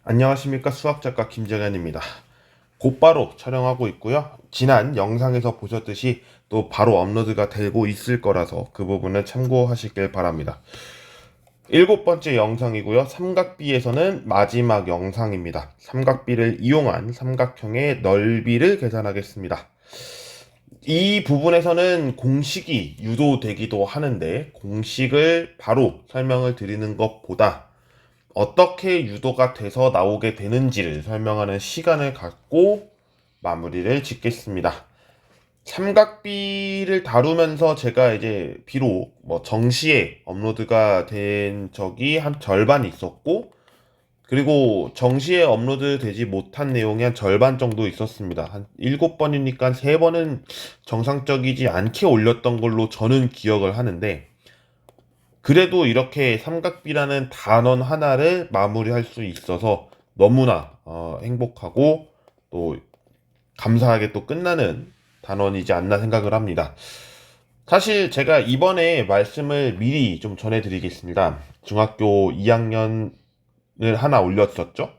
안녕하십니까, 수학작가 김정현입니다. 곧바로 촬영하고 있고요. 지난 영상에서 보셨듯이 또 바로 업로드가 되고 있을 거라서 그 부분은 참고하시길 바랍니다. 일곱 번째 영상이고요. 삼각비에서는 마지막 영상입니다. 삼각비를 이용한 삼각형의 넓이를 계산하겠습니다. 이 부분에서는 공식이 유도되기도 하는데, 공식을 바로 설명을 드리는 것보다 어떻게 유도가 돼서 나오게 되는지를 설명하는 시간을 갖고 마무리를 짓겠습니다. 삼각비를 다루면서 제가 이제 비록 정시에 업로드가 된 적이 한 절반 있었고, 그리고 정시에 업로드 되지 못한 내용이 한 절반 정도 있었습니다. 한 7번이니까 3번은 정상적이지 않게 올렸던 걸로 저는 기억을 하는데, 그래도 이렇게 삼각비라는 단원 하나를 마무리할 수 있어서 너무나 행복하고 또 감사하게 또 끝나는 단원이지 않나 생각을 합니다. 사실 제가 이번에 말씀을 미리 좀 전해드리겠습니다. 중학교 2학년을 하나 올렸었죠.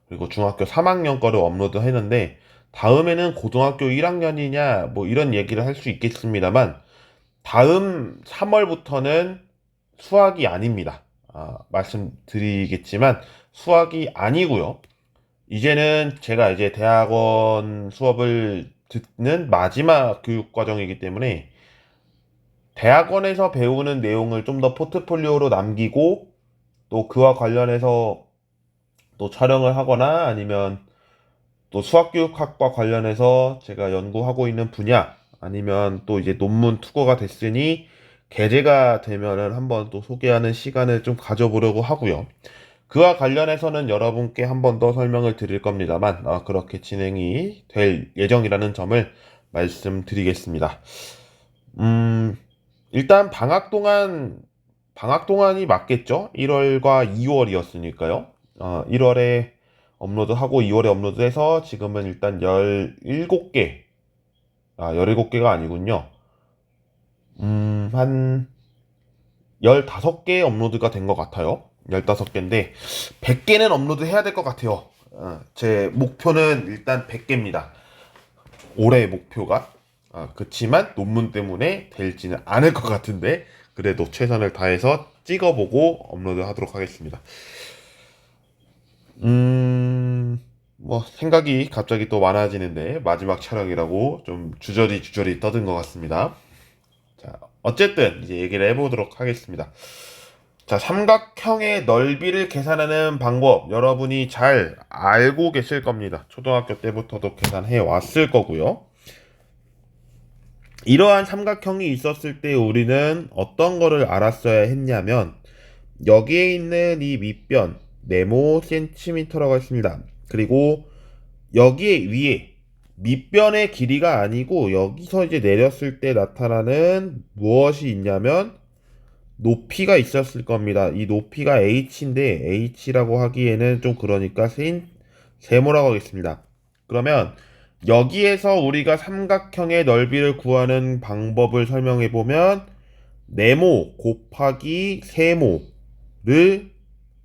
그리고 중학교 3학년 거를 업로드 했는데, 다음에는 고등학교 1학년이냐 뭐 이런 얘기를 할 수 있겠습니다만, 다음 3월부터는 수학이 아닙니다. 말씀드리겠지만 수학이 아니고요. 이제는 제가 이제 대학원 수업을 듣는 마지막 교육 과정이기 때문에 대학원에서 배우는 내용을 좀 더 포트폴리오로 남기고, 또 그와 관련해서 또 촬영을 하거나 아니면 또 수학교육학과 관련해서 제가 연구하고 있는 분야, 아니면 또 이제 논문 투고가 됐으니 게재가 되면은 한번 또 소개하는 시간을 좀 가져보려고 하고요. 그와 관련해서는 여러분께 한번 더 설명을 드릴 겁니다만, 그렇게 진행이 될 예정이라는 점을 말씀드리겠습니다. 음, 일단 방학 동안이 맞겠죠? 1월과 2월이었으니까요. 1월에 업로드하고 2월에 업로드해서 지금은 일단 17개, 17개가 아니군요. 한 15개 업로드가 된 것 같아요. 15개인데, 100개는 업로드 해야 될 것 같아요. 제 목표는 일단 100개입니다. 올해의 목표가. 그치만 논문 때문에 될지는 않을 것 같은데, 그래도 최선을 다해서 찍어보고 업로드 하도록 하겠습니다. 생각이 갑자기 또 많아지는데, 마지막 촬영이라고 좀 주저리 떠든 것 같습니다. 자, 어쨌든 이제 얘기를 해보도록 하겠습니다. 자, 삼각형의 넓이를 계산하는 방법 여러분이 잘 알고 계실 겁니다. 초등학교 때부터도 계산해 왔을 거고요. 이러한 삼각형이 있었을 때 우리는 어떤 거를 알았어야 했냐면, 여기에 있는 이 밑변 네모 센티미터라고 했습니다. 그리고 여기에 위에 밑변의 길이가 아니고, 여기서 이제 내렸을 때 나타나는 무엇이 있냐면 높이가 있었을 겁니다. 이 높이가 h인데, h라고 하기에는 좀 그러니까 세모라고 하겠습니다. 그러면 여기에서 우리가 삼각형의 넓이를 구하는 방법을 설명해 보면, 네모 곱하기 세모를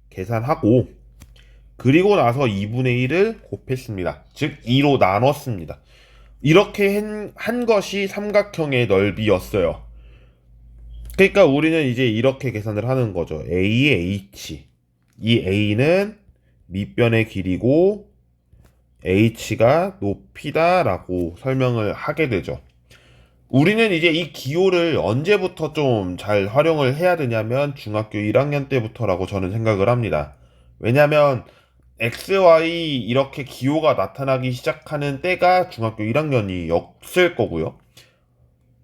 계산하고, 그리고 나서 2분의 1을 곱했습니다. 즉 2로 나눴습니다. 이렇게 한 것이 삼각형의 넓이였어요. 그러니까 우리는 이제 이렇게 계산을 하는 거죠. A의 H. 이 A는 밑변의 길이고 H가 높이다라고 설명을 하게 되죠. 우리는 이제 이 기호를 언제부터 좀 잘 활용을 해야 되냐면 중학교 1학년 때부터라고 저는 생각을 합니다. 왜냐면 XY 이렇게 기호가 나타나기 시작하는 때가 중학교 1학년이었을 거고요.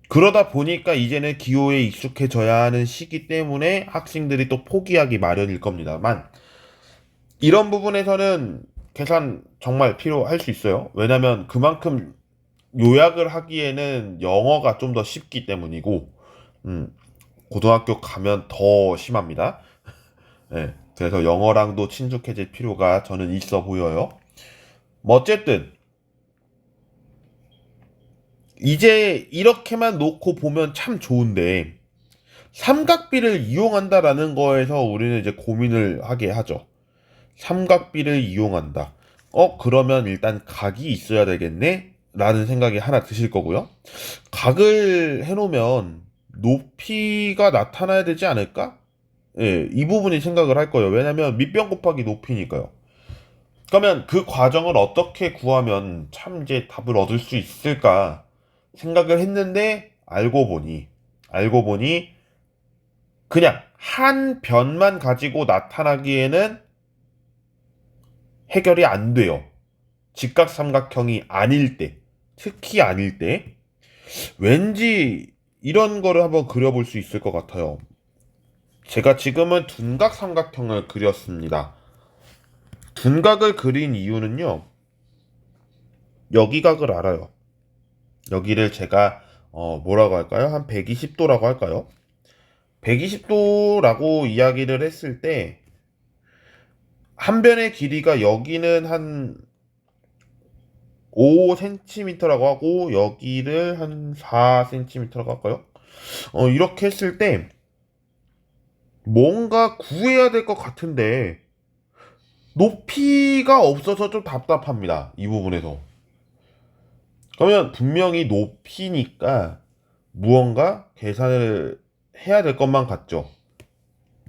그러다 보니까 이제는 기호에 익숙해져야 하는 시기 때문에 학생들이 또 포기하기 마련일 겁니다만, 이런 부분에서는 계산 정말 필요할 수 있어요. 왜냐면 그만큼 요약을 하기에는 영어가 좀 더 쉽기 때문이고, 음, 고등학교 가면 더 심합니다. 네, 그래서 영어랑도 친숙해질 필요가 저는 있어 보여요. 어쨌든 이제 이렇게만 놓고 보면 참 좋은데, 삼각비를 이용한다라는 거에서 우리는 이제 고민을 하게 하죠. 삼각비를 이용한다. 그러면 일단 각이 있어야 되겠네? 라는 생각이 하나 드실 거고요. 각을 해놓으면 높이가 나타나야 되지 않을까? 예, 이 부분이 생각을 할 거예요. 왜냐면 밑변 곱하기 높이니까요. 그러면 그 과정을 어떻게 구하면 참 이제 답을 얻을 수 있을까 생각을 했는데 알고 보니 그냥 한 변만 가지고 나타나기에는 해결이 안 돼요. 직각삼각형이 아닐 때, 특히 아닐 때, 왠지 이런 거를 한번 그려볼 수 있을 것 같아요. 제가 지금은 둔각삼각형을 그렸습니다. 둔각을 그린 이유는요, 여기 각을 알아요. 여기를 제가, 뭐라고 할까요? 한 120도라고 할까요? 120도라고 이야기를 했을 때, 한 변의 길이가 여기는 한 5cm라고 하고 여기를 한 4cm라고 할까요? 이렇게 했을 때 뭔가 구해야 될 것 같은데 높이가 없어서 좀 답답합니다. 이 부분에서. 그러면 분명히 높이니까 무언가 계산을 해야 될 것만 같죠.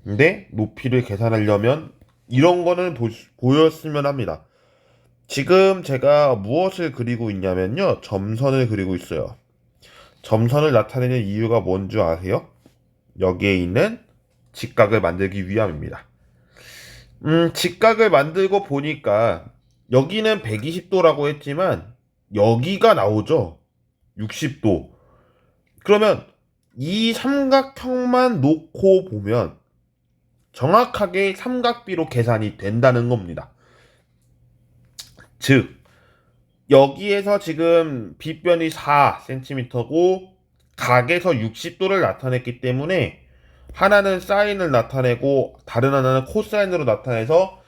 근데 높이를 계산하려면 이런 거는 보였으면 합니다. 지금 제가 무엇을 그리고 있냐면요. 점선을 그리고 있어요. 점선을 나타내는 이유가 뭔 줄 아세요? 여기에 있는 직각을 만들기 위함입니다. 직각을 만들고 보니까 여기는 120도라고 했지만 여기가 나오죠. 60도. 그러면 이 삼각형만 놓고 보면 정확하게 삼각비로 계산이 된다는 겁니다. 즉, 여기에서 지금 빗변이 4cm고 각에서 60도를 나타냈기 때문에 하나는 사인을 나타내고 다른 하나는 코사인으로 나타내서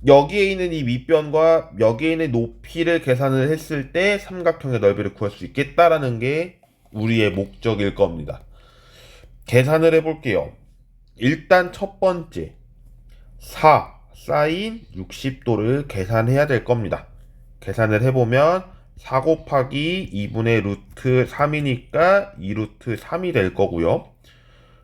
여기에 있는 이 밑변과 여기에 있는 높이를 계산을 했을 때 삼각형의 넓이를 구할 수 있겠다라는 게 우리의 목적일 겁니다. 계산을 해볼게요. 일단 첫 번째 4 사인 60도를 계산해야 될 겁니다. 계산을 해보면 4 곱하기 2분의 루트 3이니까 2 루트 3이 될 거고요.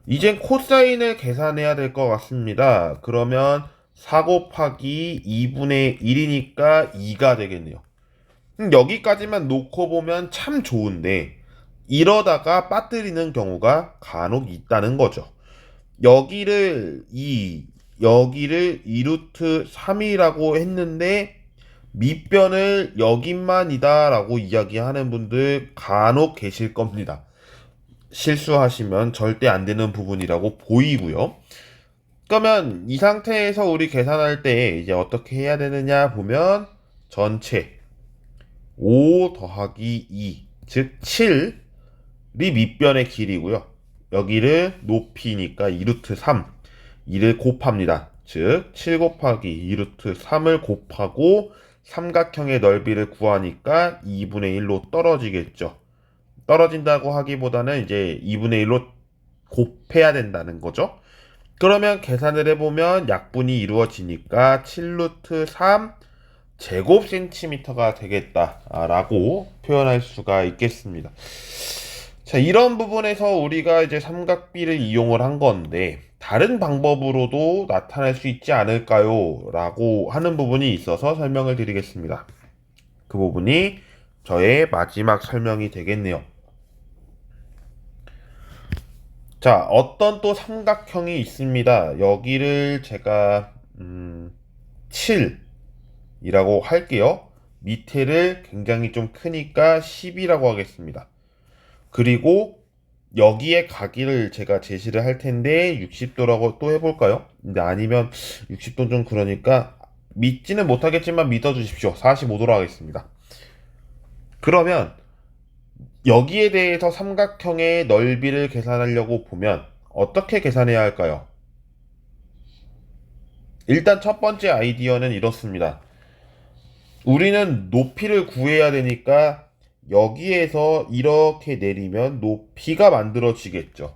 이젠 코사인을 계산해야 될 것 같습니다. 그러면 4 곱하기 2분의 1이니까 2가 되겠네요. 여기까지만 놓고 보면 참 좋은데 이러다가 빠뜨리는 경우가 간혹 있다는 거죠. 여기를 2, 여기를 2루트 3이라고 했는데 밑변을 여기만이다 라고 이야기하는 분들 간혹 계실 겁니다. 실수하시면 절대 안 되는 부분이라고 보이고요. 그러면 이 상태에서 우리 계산할 때 이제 어떻게 해야 되느냐 보면 전체 5 더하기 2, 즉 7이 밑변의 길이고요. 여기를 높이니까 2루트 3, 2를 곱합니다. 즉 7 곱하기 2루트 3을 곱하고 삼각형의 넓이를 구하니까 2분의 1로 떨어지겠죠. 떨어진다고 하기보다는 이제 2분의 1로 곱해야 된다는 거죠. 그러면 계산을 해보면 약분이 이루어지니까 7루트 3 제곱 센티미터가 되겠다라고 표현할 수가 있겠습니다. 자, 이런 부분에서 우리가 이제 삼각비를 이용을 한 건데 다른 방법으로도 나타낼 수 있지 않을까요? 라고 하는 부분이 있어서 설명을 드리겠습니다. 그 부분이 저의 마지막 설명이 되겠네요. 자, 어떤 또 삼각형이 있습니다. 여기를 제가 7이라고 할게요. 밑에를 굉장히 좀 크니까 10이라고 하겠습니다. 그리고 여기에 가기를 제가 제시를 할 텐데 60도라고 또 해볼까요? 근데 아니면 60도 좀 그러니까 믿지는 못하겠지만 믿어주십시오. 45도로 하겠습니다. 그러면 여기에 대해서 삼각형의 넓이를 계산하려고 보면 어떻게 계산해야 할까요? 일단 첫 번째 아이디어는 이렇습니다. 우리는 높이를 구해야 되니까 여기에서 이렇게 내리면 높이가 만들어지겠죠.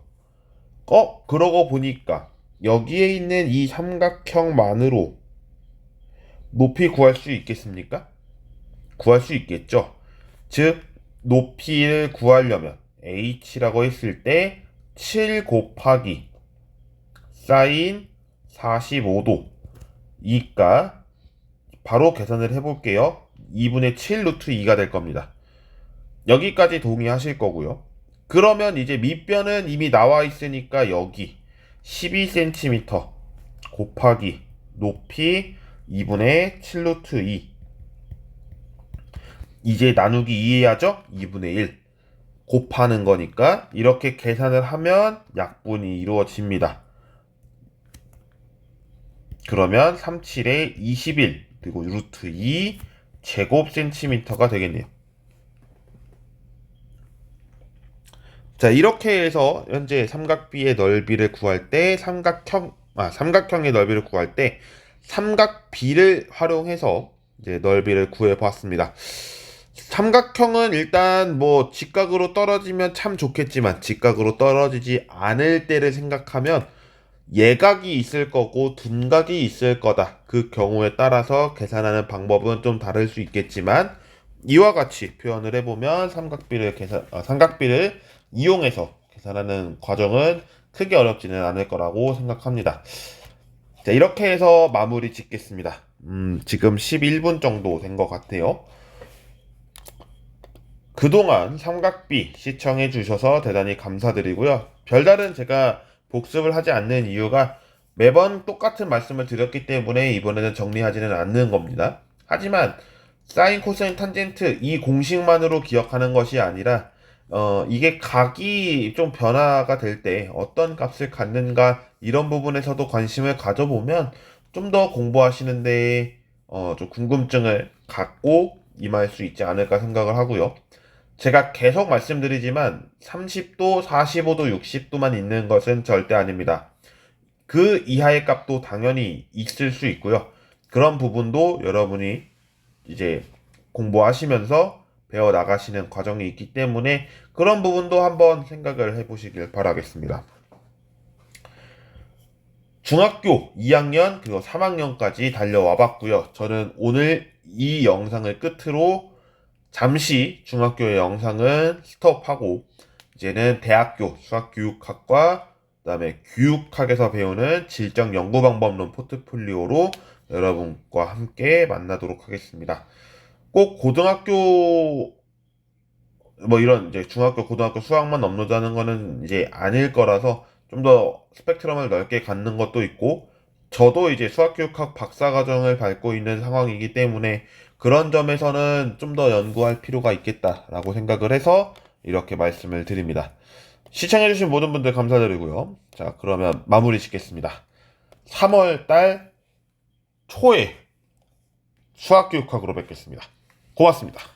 그러고 보니까 여기에 있는 이 삼각형만으로 높이 구할 수 있겠습니까? 구할 수 있겠죠. 즉 높이를 구하려면 h라고 했을 때 7 곱하기 사인 45도 이가 바로 계산을 해볼게요. 2분의 7 루트 2가 될 겁니다. 여기까지 동의하실 거고요. 그러면 이제 밑변은 이미 나와 있으니까 여기 12cm 곱하기 높이 2분의 7 루트 2 이제 나누기 2 해야죠? 2분의 1 곱하는 거니까 이렇게 계산을 하면 약분이 이루어집니다. 그러면 37에 21 그리고 루트 2 제곱 센티미터가 되겠네요. 자, 이렇게 해서 현재 삼각비의 넓이를 구할 때 삼각형의 넓이를 구할 때 삼각비를 활용해서 이제 넓이를 구해 보았습니다. 삼각형은 일단 뭐 직각으로 떨어지면 참 좋겠지만 직각으로 떨어지지 않을 때를 생각하면 예각이 있을 거고 둔각이 있을 거다. 그 경우에 따라서 계산하는 방법은 좀 다를 수 있겠지만 이와 같이 표현을 해보면 삼각비를 이용해서 계산하는 과정은 크게 어렵지는 않을 거라고 생각합니다. 자, 이렇게 해서 마무리 짓겠습니다. 지금 11분 정도 된 것 같아요. 그동안 삼각비 시청해 주셔서 대단히 감사드리고요. 별다른 제가 복습을 하지 않는 이유가 매번 똑같은 말씀을 드렸기 때문에 이번에는 정리하지는 않는 겁니다. 하지만 사인, 코사인, 탄젠트 이 공식만으로 기억하는 것이 아니라 이게 각이 좀 변화가 될 때 어떤 값을 갖는가 이런 부분에서도 관심을 가져보면 좀 더 공부하시는데 좀 궁금증을 갖고 임할 수 있지 않을까 생각을 하고요. 제가 계속 말씀드리지만 30도, 45도, 60도만 있는 것은 절대 아닙니다. 그 이하의 값도 당연히 있을 수 있고요. 그런 부분도 여러분이 이제 공부하시면서 배워 나가시는 과정이 있기 때문에 그런 부분도 한번 생각을 해보시길 바라겠습니다. 중학교 2학년 그리고 3학년까지 달려와 봤고요. 저는 오늘 이 영상을 끝으로 잠시 중학교의 영상은 스톱하고 이제는 대학교 수학교육학과 그다음에 교육학에서 배우는 질적연구방법론 포트폴리오로 여러분과 함께 만나도록 하겠습니다. 꼭 고등학교 뭐 이런 이제 중학교 고등학교 수학만 업로드하는 거는 이제 아닐 거라서 좀 더 스펙트럼을 넓게 갖는 것도 있고 저도 이제 수학교육학 박사과정을 밟고 있는 상황이기 때문에 그런 점에서는 좀 더 연구할 필요가 있겠다라고 생각을 해서 이렇게 말씀을 드립니다. 시청해주신 모든 분들 감사드리고요. 자, 그러면 마무리 짓겠습니다. 3월 달 초에 수학교육학으로 뵙겠습니다. 고맙습니다.